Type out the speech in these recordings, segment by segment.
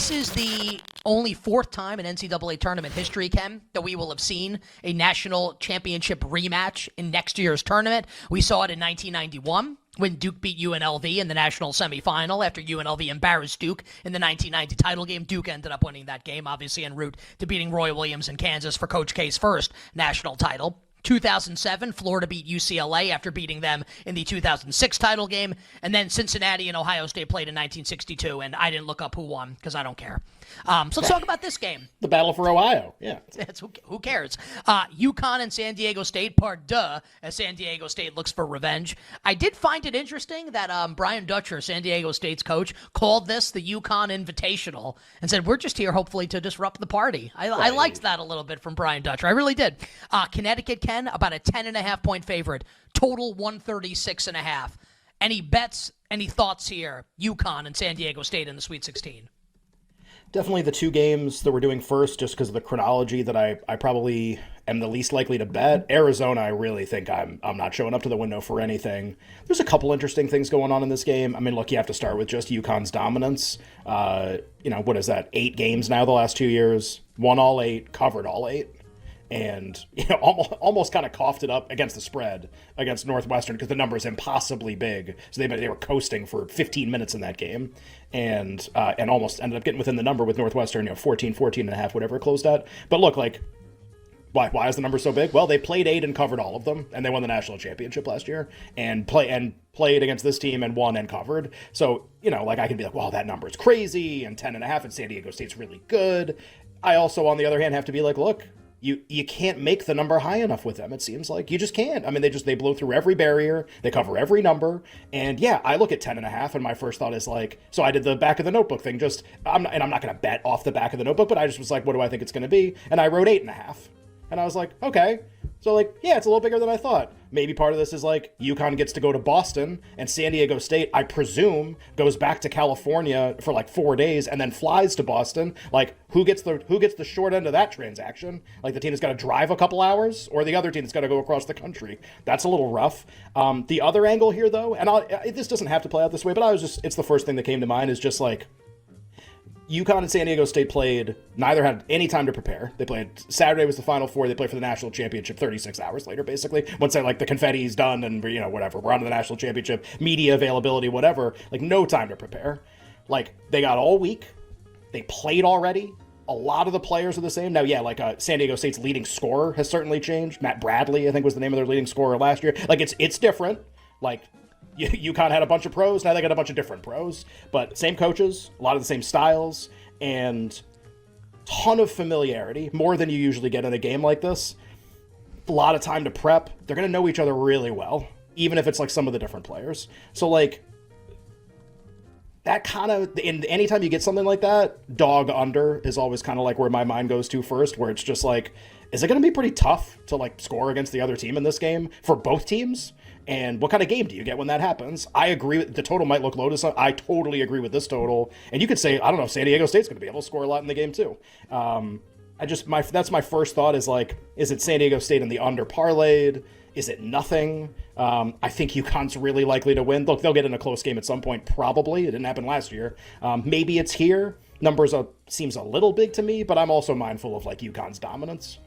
This is the only fourth time in NCAA tournament history, Ken, that we will have seen a national championship rematch in next year's tournament. We saw it in 1991 when Duke beat UNLV in the national semifinal after UNLV embarrassed Duke in the 1990 title game. Duke ended up winning that game, obviously en route to beating Roy Williams in Kansas for Coach K's first national title. 2007, Florida beat UCLA after beating them in the 2006 title game. And then Cincinnati and Ohio State played in 1962, and I didn't look up who won because I don't care. So let's talk about this game. The battle for Ohio, yeah. Who cares? UConn and San Diego State, as San Diego State looks for revenge. I did find it interesting that Brian Dutcher, San Diego State's coach, called this the UConn Invitational and said, we're just here hopefully to disrupt the party. I liked that a little bit from Brian Dutcher. I really did. Connecticut, Ken, about a 10.5-point favorite. Total 136.5. Any bets, any thoughts here? UConn and San Diego State in the Sweet 16. Definitely the two games that we're doing first, just because of the chronology that I probably am the least likely to bet. Arizona, I really think I'm not showing up to the window for anything. There's a couple interesting things going on in this game. I mean, look, you have to start with just UConn's dominance. What is that? 8 games now the last 2 years. Won all 8, covered all 8. And almost kind of coughed it up against the spread against Northwestern because the number is impossibly big. So they were coasting for 15 minutes in that game, and almost ended up getting within the number with Northwestern, 14 and a half, whatever it closed at. But look, like, why is the number so big? Well, they played 8 and covered all of them, and they won the national championship last year, and played against this team and won and covered. So I can be like, well, that number is crazy, and 10 and a half, and San Diego State's really good. I also, on the other hand, have to be like, look. You can't make the number high enough with them, it seems like. You just can't. I mean, they blow through every barrier. They cover every number. And yeah, I look at 10.5, and my first thought is like, so I did the back of the notebook thing. I'm not going to bet off the back of the notebook, but I just was like, what do I think it's going to be? And I wrote 8.5. And I was like, okay. So like, yeah, it's a little bigger than I thought. Maybe part of this is like UConn gets to go to Boston, and San Diego State, I presume, goes back to California for like 4 days and then flies to Boston. Like, who gets the short end of that transaction? Like, the team that's got to drive a couple hours, or the other team that's got to go across the country? That's a little rough. The other angle here, though, and this doesn't have to play out this way, but it's the first thing that came to mind, is just like, UConn and San Diego State played, neither had any time to prepare. They played, Saturday was the Final Four. They played for the national championship 36 hours later, basically. Once the confetti's done and, whatever, we're on to the national championship, media availability, whatever, like, no time to prepare. Like, they got all week. They played already. A lot of the players are the same. Now, yeah, San Diego State's leading scorer has certainly changed. Matt Bradley, I think, was the name of their leading scorer last year. Like, it's different. Like, UConn had a bunch of pros, now they got a bunch of different pros, but same coaches, a lot of the same styles, and ton of familiarity, more than you usually get in a game like this. A lot of time to prep. They're going to know each other really well, even if it's like some of the different players. So like, that kind of, anytime you get something like that, dog under is always kind of like where my mind goes to first, where it's just like, is it going to be pretty tough to like score against the other team in this game for both teams? And what kind of game do you get when that happens? I agree. The total might look low to some. I totally agree with this total. And you could say, I don't know, San Diego State's going to be able to score a lot in the game too. That's my first thought is like, is it San Diego State and the under parlayed? Is it nothing? I think UConn's really likely to win. Look, they'll get in a close game at some point, probably. It didn't happen last year. Maybe it's here. Numbers seems a little big to me, but I'm also mindful of like UConn's dominance.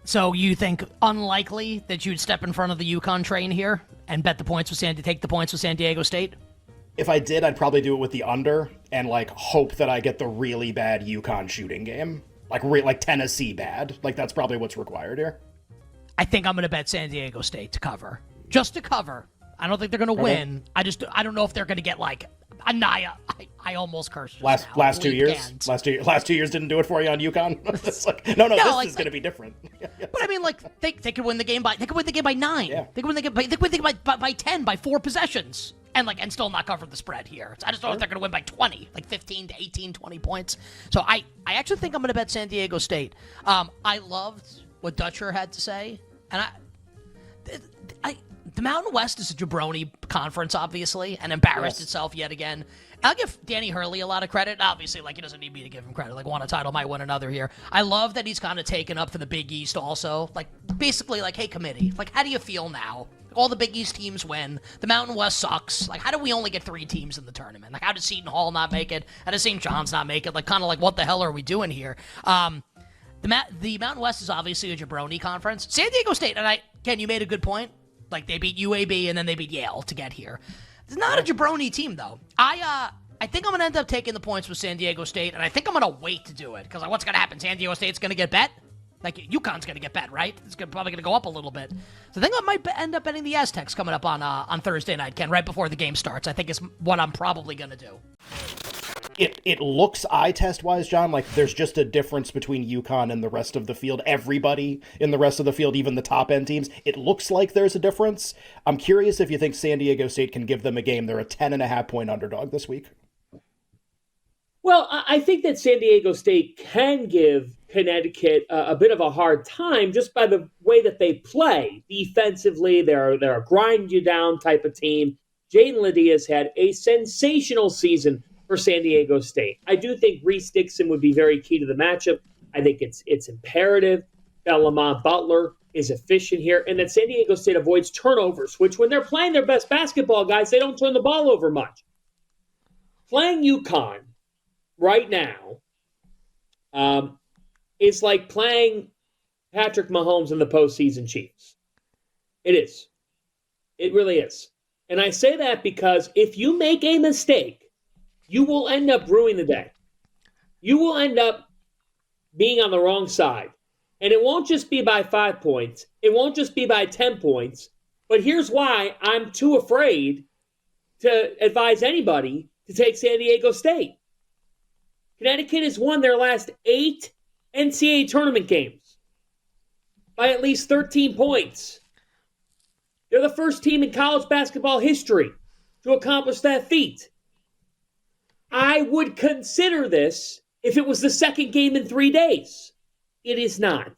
So you think unlikely that you'd step in front of the UConn train here and bet the points with take the points with San Diego State? If I did, I'd probably do it with the under and like hope that I get the really bad UConn shooting game, like Tennessee bad. Like that's probably what's required here. I think I'm going to bet San Diego State to cover, just to cover. I don't think they're going to win. I don't know if they're going to get like Anaya. I almost cursed. Last 2 years. Last 2 years didn't do it for you on UConn. It's like, no, this is going to be different. But I mean, like they could win the game by 9. Yeah. They could win the game by 10, by 4 possessions, and still not cover the spread here. So I just don't know if they're going to win by 20, like 15 to 18, 20 points. So I actually think I'm going to bet San Diego State. I loved what Dutcher had to say, and the Mountain West is a jabroni conference, obviously, and embarrassed itself yet again. I'll give Danny Hurley a lot of credit. Obviously, like, he doesn't need me to give him credit. Like, won a title, might win another here. I love that he's kind of taken up for the Big East also. Like, basically, like, hey, committee, like, how do you feel now? All the Big East teams win. The Mountain West sucks. Like, how do we only get 3 teams in the tournament? Like, how does Seton Hall not make it? How does St. John's not make it? Like, kind of like, what the hell are we doing here? The Mountain West is obviously a jabroni conference. San Diego State, and Ken, you made a good point. Like, they beat UAB and then they beat Yale to get here. It's not a jabroni team, though. I think I'm going to end up taking the points with San Diego State, and I think I'm going to wait to do it. Because, like, what's going to happen? San Diego State's going to get bet? Like, UConn's going to get bet, right? It's probably going to go up a little bit. So I think I might end up betting the Aztecs coming up on Thursday night, Ken, right before the game starts. I think is what I'm probably going to do. It looks eye test wise, John, like there's just a difference between UConn and the rest of the field. Everybody in the rest of the field, even the top end teams, it looks like there's a difference. I'm curious if you think San Diego State can give them a game. They're a 10.5-point underdog this week. Well, I think that San Diego State can give Connecticut a bit of a hard time just by the way that they play. Defensively, they're a grind you down type of team. Jaden Ledia's had a sensational season for San Diego State. I do think Reese Dixon would be very key to the matchup. I think it's imperative that Lamont Butler is efficient here and that San Diego State avoids turnovers, which when they're playing their best basketball, guys, they don't turn the ball over much. Playing UConn right now is like playing Patrick Mahomes in the postseason Chiefs. It is. It really is. And I say that because if you make a mistake, you will end up ruining the day. You will end up being on the wrong side. And it won't just be by 5 points. It won't just be by 10 points. But here's why I'm too afraid to advise anybody to take San Diego State. Connecticut has won their last 8 NCAA tournament games by at least 13 points. They're the first team in college basketball history to accomplish that feat. I would consider this if it was the second game in 3 days. It is not.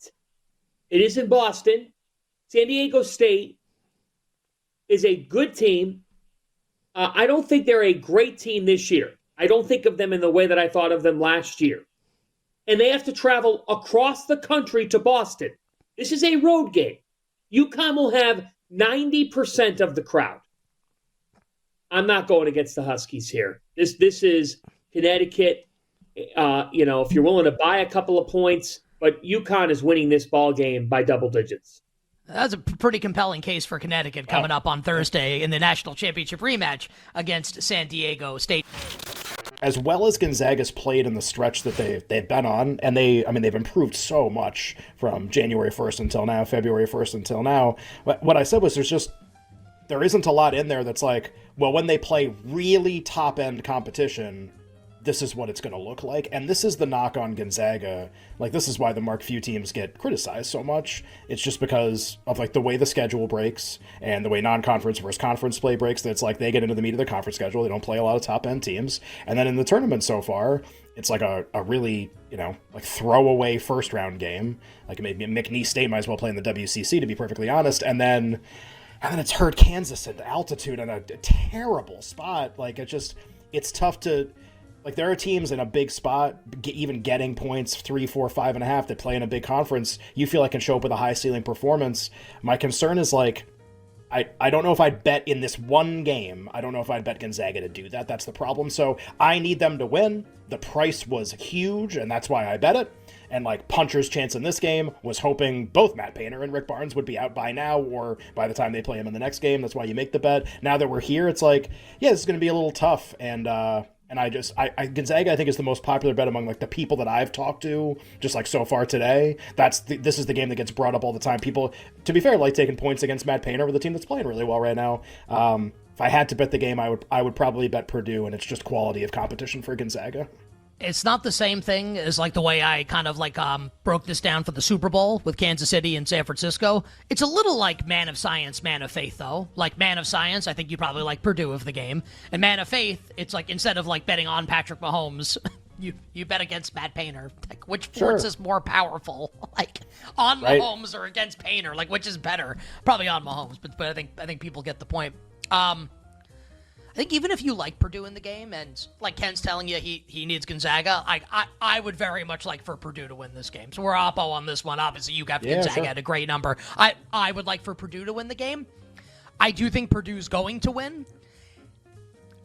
It is in Boston. San Diego State is a good team. I don't think they're a great team this year. I don't think of them in the way that I thought of them last year. And they have to travel across the country to Boston. This is a road game. UConn will have 90% of the crowd. I'm not going against the Huskies here. This is Connecticut. If you're willing to buy a couple of points, but UConn is winning this ball game by double digits. That's a pretty compelling case for Connecticut coming up on Thursday in the national championship rematch against San Diego State. As well as Gonzaga's played in the stretch that they've been on, and they've improved so much from January 1st until now, February 1st until now. What I said was there isn't a lot in there that's like, well, when they play really top-end competition, this is what it's going to look like. And this is the knock on Gonzaga. Like, this is why the Mark Few teams get criticized so much. It's just because of, like, the way the schedule breaks and the way non-conference versus conference play breaks. That's like they get into the meat of the conference schedule. They don't play a lot of top-end teams. And then in the tournament so far, it's like a really, like throwaway first-round game. Like, maybe McNeese State might as well play in the WCC, to be perfectly honest. And then it's hurt Kansas at altitude in a terrible spot. Like, it's tough to... Like, there are teams in a big spot, even getting points 3, 4, 5.5 that play in a big conference, you feel like can show up with a high ceiling performance. My concern is, like, I don't know if I'd bet in this one game. I don't know if I'd bet Gonzaga to do that. That's the problem. So I need them to win. The price was huge, and that's why I bet it. And, like, puncher's chance in this game was hoping both Matt Painter and Rick Barnes would be out by now or by the time they play him in the next game. That's why you make the bet. Now that we're here, it's like, yeah, this is going to be a little tough. And Gonzaga, I think, is the most popular bet among, like, the people that I've talked to, just, like, so far today. This is the game that gets brought up all the time. People, to be fair, like taking points against Matt Painter with a team that's playing really well right now. If I had to bet the game, I would probably bet Purdue, and it's just quality of competition for Gonzaga. It's not the same thing as, like, the way I kind of, like, broke this down for the Super Bowl with Kansas City and San Francisco. It's a little like man of science, man of faith, though. Like, man of science, I think you probably like Purdue of the game. And man of faith, it's like, instead of, like, betting on Patrick Mahomes, you bet against Matt Painter. Like, which force is more powerful? Like, on Mahomes or against Painter? Like, which is better? Probably on Mahomes, but I think people get the point. I think even if you like Purdue in the game, and like Ken's telling you he needs Gonzaga, I would very much like for Purdue to win this game. So we're oppo on this one. Obviously, you got Gonzaga at a great number. I would like for Purdue to win the game. I do think Purdue's going to win.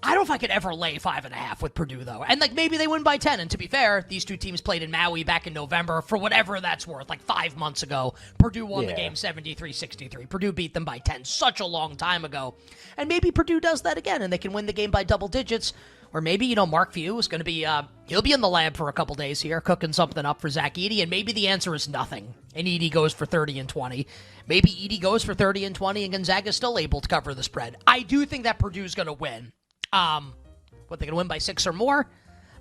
I don't know if I could ever lay 5.5 with Purdue, though. And, like, maybe they win by 10. And to be fair, these two teams played in Maui back in November for whatever that's worth, like 5 months ago. Purdue won the game 73-63. Purdue beat them by 10 such a long time ago. And maybe Purdue does that again, and they can win the game by double digits. Or maybe, Mark Few is going to be, he'll be in the lab for a couple days here, cooking something up for Zach Edey, and maybe the answer is nothing, and Edey goes for 30 and 20. Maybe Edey goes for 30 and 20, and Gonzaga's still able to cover the spread. I do think that Purdue's going to win. What, they're going to win by 6 or more?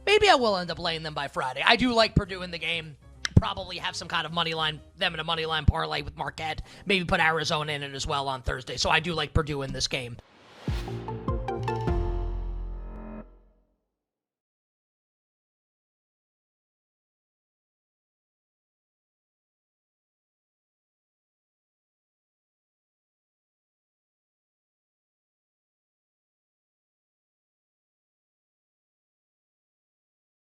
Maybe I will end up laying them by Friday. I do like Purdue in the game. Probably have some kind of money line, them in a money line parlay with Marquette. Maybe put Arizona in it as well on Thursday. So I do like Purdue in this game.